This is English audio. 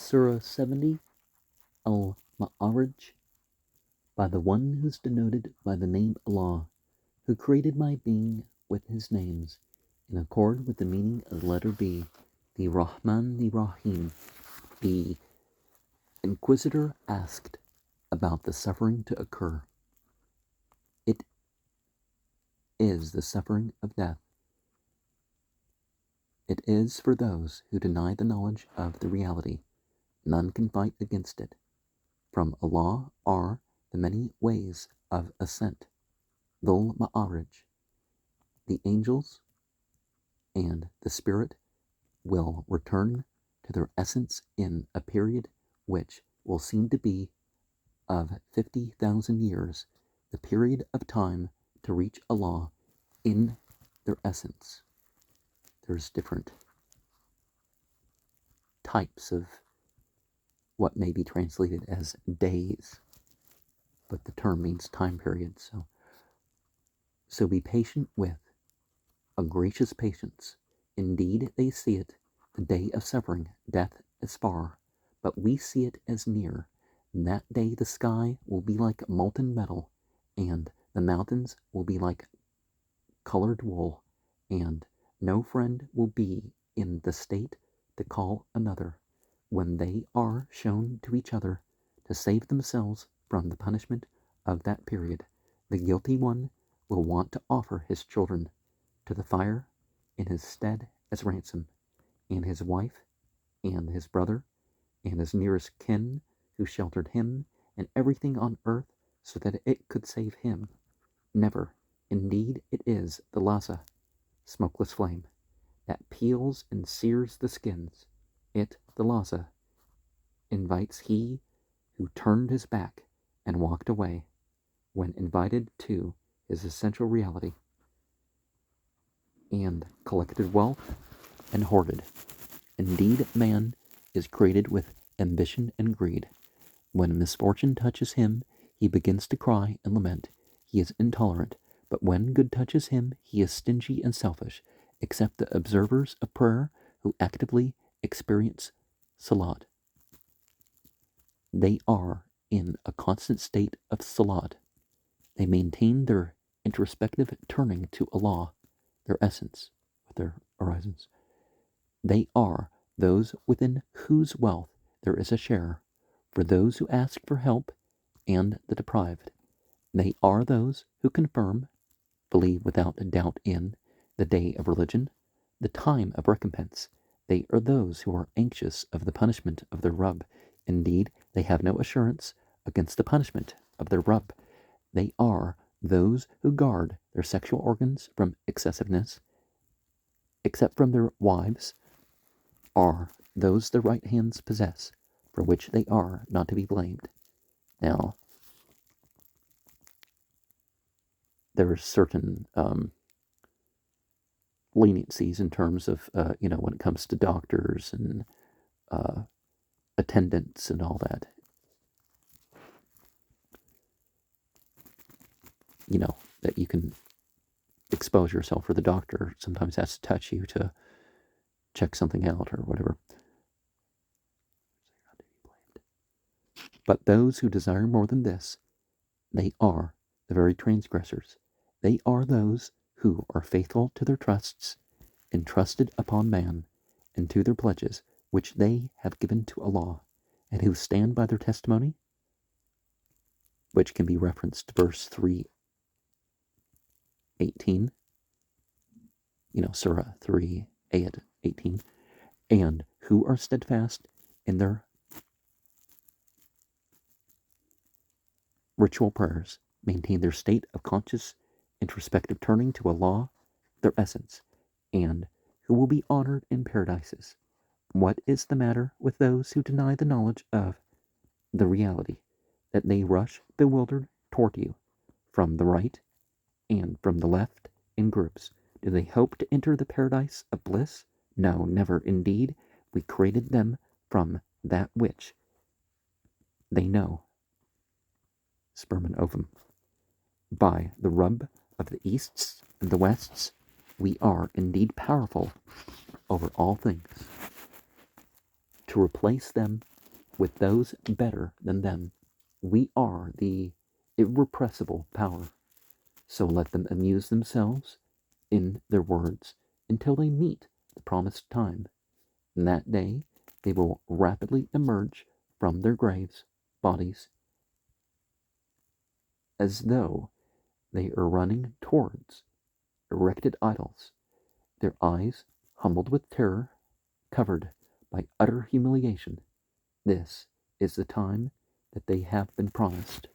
Surah 70, Al-Ma'arij, by the one who's denoted by the name Allah, who created my being with his names, in accord with the meaning of the letter B, the Rahman, the Rahim. The Inquisitor asked about the suffering to occur. It is the suffering of death. It is for those who deny the knowledge of the reality. None can fight against it. From Allah are the many ways of ascent, Dhul Ma'arij. The angels and the spirit will return to their essence in a period which will seem to be of 50,000 years, the period of time to reach Allah in their essence. There's different types of what may be translated as days, but the term means time period. So be patient with a gracious patience. Indeed, they see it, the day of suffering, death is far, but we see it as near. In that day the sky will be like molten metal, and the mountains will be like colored wool, and no friend will be in the state to call another, when they are shown to each other to save themselves from the punishment of that period. The guilty one will want to offer his children to the fire in his stead as ransom, and his wife, and his brother, and his nearest kin who sheltered him, and everything on earth, so that it could save him. Never. Indeed, it is the Lhasa, smokeless flame, that peels and sears the skins. It, the Lhasa, invites he who turned his back and walked away, when invited to his essential reality, and collected wealth and hoarded. Indeed, man is created with ambition and greed. When misfortune touches him, he begins to cry and lament. He is intolerant, but when good touches him, he is stingy and selfish, except the observers of prayer who actively experience salat. They are in a constant state of salat. They maintain their introspective turning to Allah, their essence, with their horizons. They are those within whose wealth there is a share, for those who ask for help and the deprived. They are those who confirm, believe without a doubt in, the day of religion, the time of recompense. They are those who are anxious of the punishment of their Rabb. Indeed, they have no assurance against the punishment of their Rabb. They are those who guard their sexual organs from excessiveness, except from their wives, are those their right hands possess, for which they are not to be blamed. Now, there are certain leniencies in terms of, when it comes to doctors and attendants and all that. That you can expose yourself, or the doctor sometimes has to touch you to check something out or whatever. But those who desire more than this, they are the very transgressors. They are those who are faithful to their trusts, entrusted upon man, and to their pledges, which they have given to Allah, and who stand by their testimony, which can be referenced to verse 3:18, Surah 3, ayat 18, and who are steadfast in their ritual prayers, maintain their state of conscious, introspective turning to Allah, their essence, and who will be honored in paradises. What is the matter with those who deny the knowledge of the reality, that they rush bewildered toward you, from the right and from the left in groups? Do they hope to enter the paradise of bliss? No, never. Indeed, we created them from that which they know, sperm and ovum. By the Rabb of the Easts and the Wests, we are indeed powerful over all things. To replace them with those better than them. We are the irrepressible power. So let them amuse themselves in their words until they meet the promised time. And that day they will rapidly emerge from their graves, bodies, as though they are running towards erected idols, their eyes humbled with terror, covered by utter humiliation. This is the time that they have been promised.